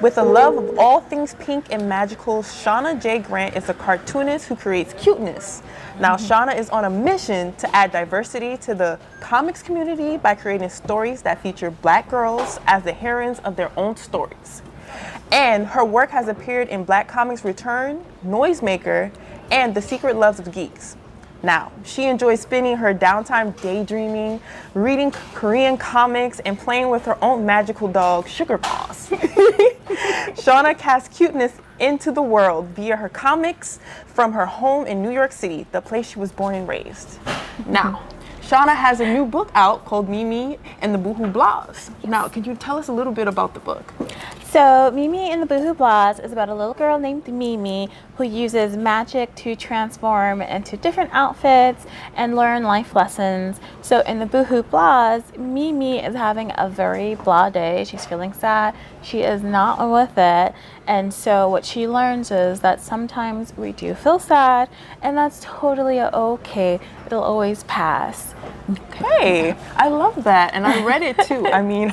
With a love of all things pink and magical, Shauna J. Grant is a cartoonist who creates cuteness. Now, Shauna is on a mission to add diversity to the comics community by creating stories that feature Black girls as the heroines of their own stories. And her work has appeared in Black Comix Returns, Noisemaker, and The Secret Loves of Geeks. Now, she enjoys spending her downtime daydreaming, reading Korean comics, and playing with her own magical dog, Sugarpaws. Shauna casts cuteness into the world via her comics from her home in New York City, the place she was born and raised. Now, Shauna has a new book out called Mimi and the Boohoo Blahs. Now, can you tell us a little bit about the book? So Mimi and the Boohoo Blahs is about a little girl named Mimi who uses magic to transform into different outfits and learn life lessons. So in the Boohoo Blahs, Mimi is having a very blah day. She's feeling sad. She is not with it. And so what she learns is that sometimes we do feel sad, and that's totally okay. It'll always pass. Hey, I love that, and I read it too. I mean,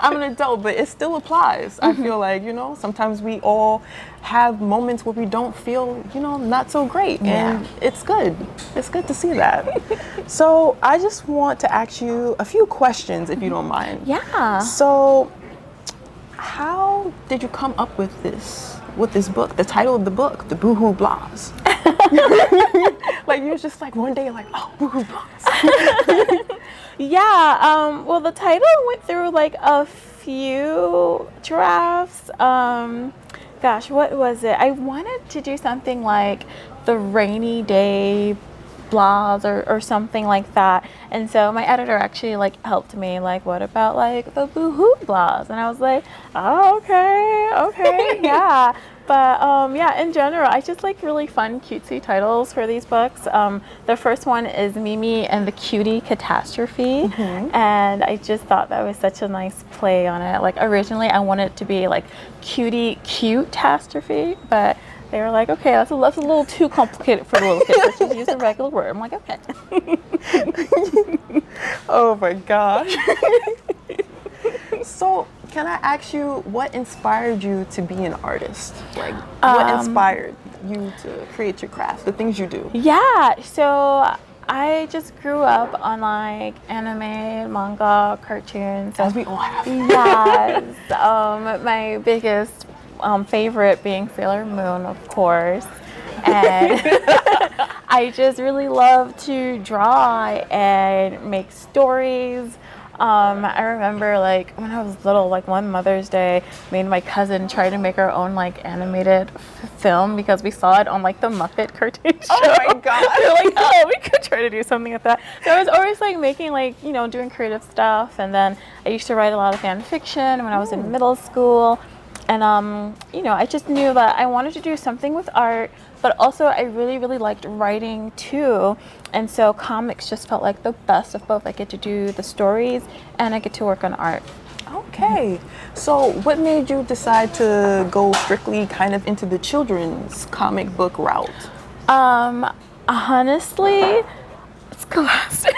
I'm an adult, but it still applies. I feel like, sometimes we all have moments where we don't feel, not so great, and it's good. It's good to see that. So I just want to ask you a few questions, if you don't mind. Yeah. So how did you come up with this book, the title of the book, The Boohoo Blahs? Like, you was just like one day like, oh, Boohoo Blahs. Yeah, well, the title went through like a few drafts. Gosh, what was it? I wanted to do something like the rainy day blahs or something like that. And so my editor actually like helped me, like, what about like the Boohoo Blahs? And I was like, oh, okay, yeah. But yeah, in general, I just like really fun, cutesy titles for these books. The first one is Mimi and the Cutie Catastrophe. And I just thought that was such a nice play on it. Like, originally I wanted it to be like Cutie Cute-tastrophe, but they were like, okay, that's a little too complicated for the little kids. Let's just use a regular word. I'm like, okay. Oh my gosh. So, can I ask you, what inspired you to be an artist? Like, what inspired you to create your craft, the things you do? Yeah, so I just grew up on like anime, manga, cartoons. As we all have. Yes. My biggest favorite being Sailor Moon, of course. And I just really love to draw and make stories. I remember like when I was little, like one Mother's Day, me and my cousin tried to make our own like animated film because we saw it on like the Muppet cartoon show. Oh my god. We're like, oh, we could try to do something like that. So I was always like making like, doing creative stuff. And then I used to write a lot of fan fiction when I was in middle school. And, I just knew that I wanted to do something with art, but also I really, really liked writing too. And so comics just felt like the best of both. I get to do the stories and I get to work on art. Okay. So what made you decide to go strictly kind of into the children's comic book route? Honestly, it's Scholastic.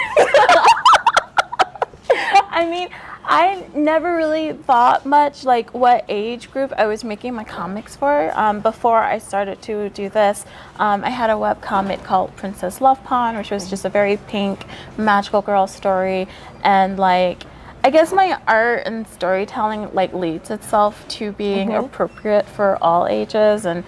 I mean, I never really thought much like what age group I was making my comics for. Before I started to do this, I had a web comic called Princess Love Pond, which was just a very pink magical girl story. And like, I guess my art and storytelling like leads itself to being appropriate for all ages. And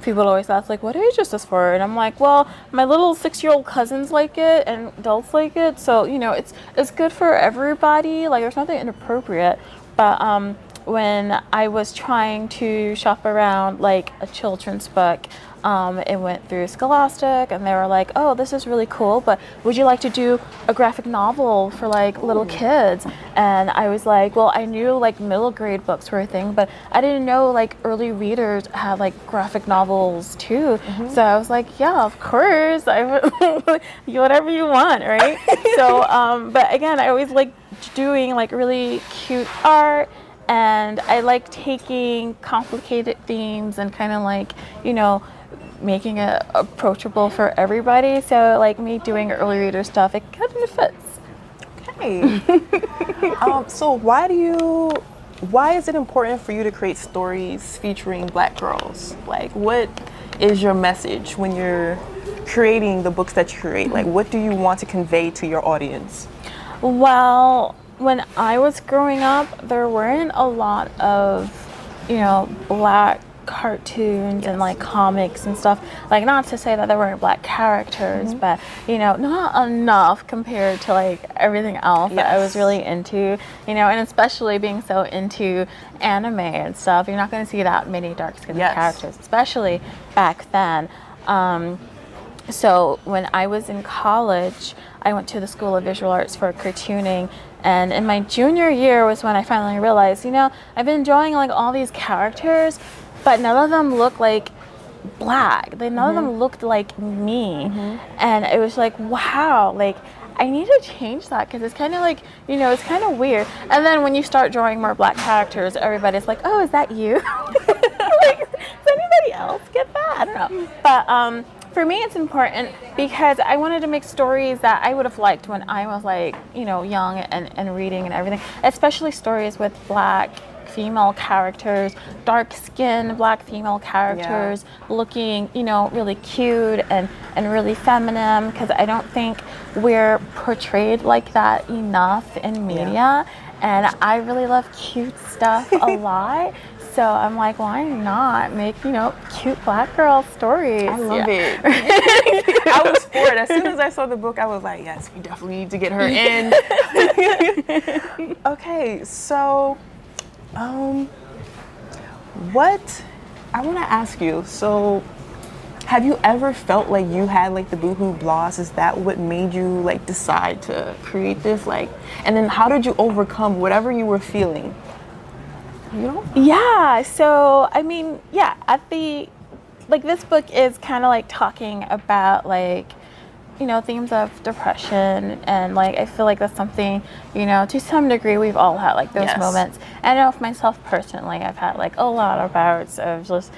people always ask like, what age is this for? And I'm like, well, my little 6-year-old cousins like it and adults like it, so it's good for everybody. Like, there's nothing inappropriate. But when I was trying to shop around like a children's book, it went through Scholastic, and they were like, oh, this is really cool, but would you like to do a graphic novel for like little kids? And I was like, well, I knew like middle grade books were a thing, but I didn't know like early readers had like graphic novels too. So I was like, yeah, of course, whatever you want, right? So but again, I always like doing like really cute art. And I like taking complicated themes and kind of like, making it approachable for everybody. So like me doing early reader stuff, it kind of fits. Okay. So why do you why is it important for you to create stories featuring Black girls? Like, what is your message when you're creating the books that you create? Like, what do you want to convey to your audience? Well, when I was growing up, there weren't a lot of, Black cartoons and like comics and stuff. Like, not to say that there weren't Black characters, but not enough compared to like everything else that I was really into, and especially being so into anime and stuff, you're not going to see that many dark-skinned characters, especially back then. So when I was in college, I went to the School of Visual Arts for cartooning, and in my junior year was when I finally realized, I've been drawing like all these characters, but none of them look like Black. None of them looked like me. And it was like, wow, like I need to change that, because it's kind of like, it's kind of weird. And then when you start drawing more Black characters, everybody's like, oh, is that you? Like, does anybody else get that? I don't know. But for me, it's important because I wanted to make stories that I would have liked when I was like, young and reading and everything, especially stories with Black female characters, dark-skinned Black female characters looking, really cute and really feminine, because I don't think we're portrayed like that enough in media. And I really love cute stuff a lot. So I'm like, why not make, cute Black girl stories? I love it. I was for it. As soon as I saw the book, I was like, yes, we definitely need to get her in. Okay, so what I want to ask you, so have you ever felt like you had like the boohoo blahs? Is that what made you like decide to create this? Like, and then how did you overcome whatever you were feeling? Yeah, so I mean, this book is kind of like talking about like, themes of depression, and like I feel like that's something, to some degree we've all had like those moments. And I know for myself personally, I've had like a lot of bouts of just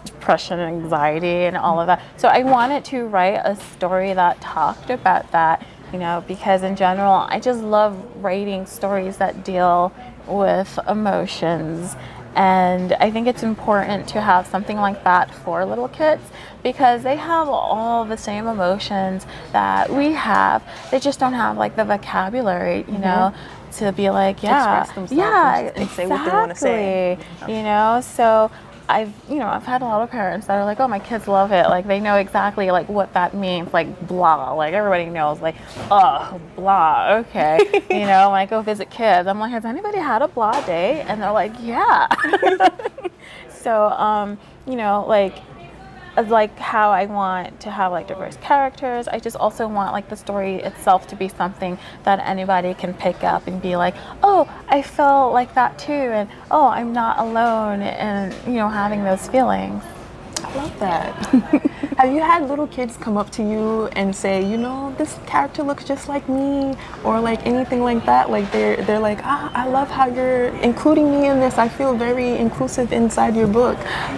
depression and anxiety and all of that. So I wanted to write a story that talked about that, because in general, I just love writing stories that deal with emotions. And I think it's important to have something like that for little kids, because they have all the same emotions that we have. They just don't have like the vocabulary, to be like, express themselves and say what they want to say. So I've had a lot of parents that are like, oh, my kids love it. Like, they know exactly like what that means, like blah. Like, everybody knows, like, oh, blah, okay. When I go visit kids, I'm like, has anybody had a blah day? And they're like, yeah. So, like how I want to have like diverse characters, I just also want like the story itself to be something that anybody can pick up and be like, oh, I felt like that too, and oh, I'm not alone in having those feelings. I love that. Have you had little kids come up to you and say, this character looks just like me, or like anything like that? Like they're like, I love how you're including me in this. I feel very inclusive inside your book.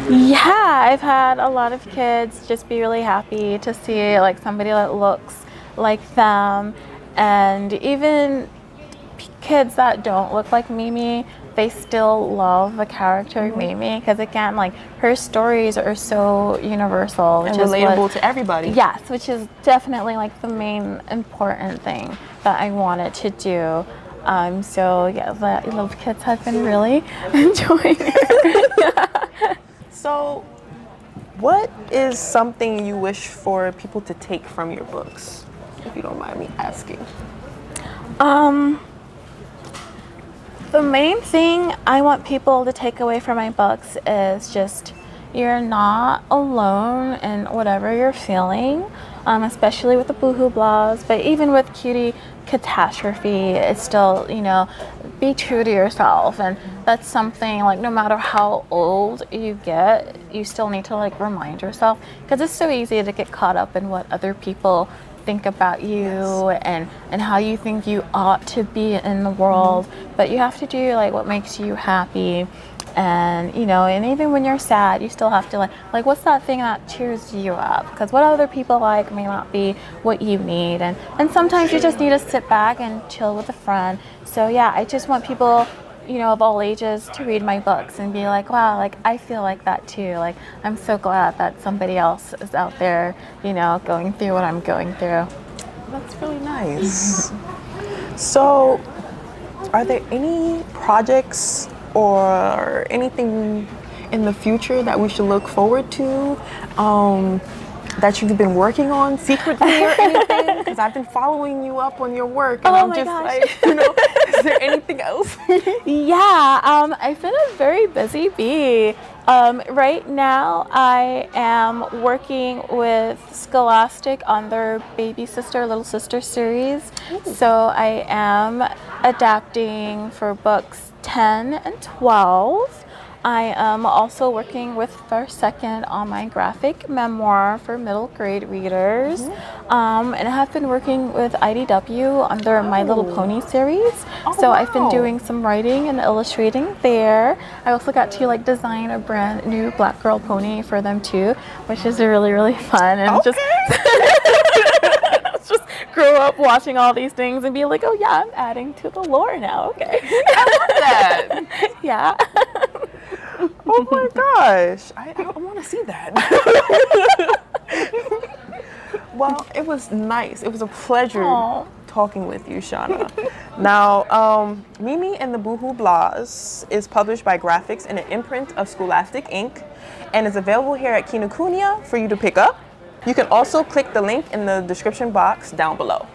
Yeah, I've had a lot of kids just be really happy to see like somebody that looks like them, and even kids that don't look like Mimi, they still love the character Mimi, because again, like her stories are so universal, and relatable to everybody. Yes, which is definitely like the main important thing that I wanted to do. So yeah, the little kids have been really enjoying it. So, what is something you wish for people to take from your books, if you don't mind me asking? The main thing I want people to take away from my books is just, you're not alone in whatever you're feeling, especially with the boohoo blahs, but even with cutie catastrophe, it's still, be true to yourself. And that's something like, no matter how old you get, you still need to like remind yourself, because it's so easy to get caught up in what other people think about you and how you think you ought to be in the world. But you have to do like what makes you happy, and and even when you're sad, you still have to like what's that thing that cheers you up, because what other people like may not be what you need, and sometimes you just need to sit back and chill with a friend. So yeah, I just want people of all ages to read my books and be like, wow, like I feel like that too. Like I'm so glad that somebody else is out there, going through what I'm going through. That's really nice. So, are there any projects or anything in the future that we should look forward to? That you've been working on secretly or anything? Because I've been following you up on your work, and I'm just like, is there anything else? Yeah, I've been a very busy bee. Right now, I am working with Scholastic on their Baby Sister, Little Sister series. Ooh. So I am adapting for books 10 and 12. I am also working with First Second on my graphic memoir for middle grade readers. And I have been working with IDW on their My Little Pony series. So wow. I've been doing some writing and illustrating there. I also got to design a brand new black girl pony for them too, which is really, really fun. And just grow up watching all these things and be like, oh yeah, I'm adding to the lore now. Okay. I love that. Yeah. Oh my gosh, I want to see that. Well, it was nice. It was a pleasure talking with you, Shauna. Now, Mimi and the Boohoo Blahs is published by Graphics in an imprint of Scholastic Inc. and is available here at Kinokuniya for you to pick up. You can also click the link in the description box down below.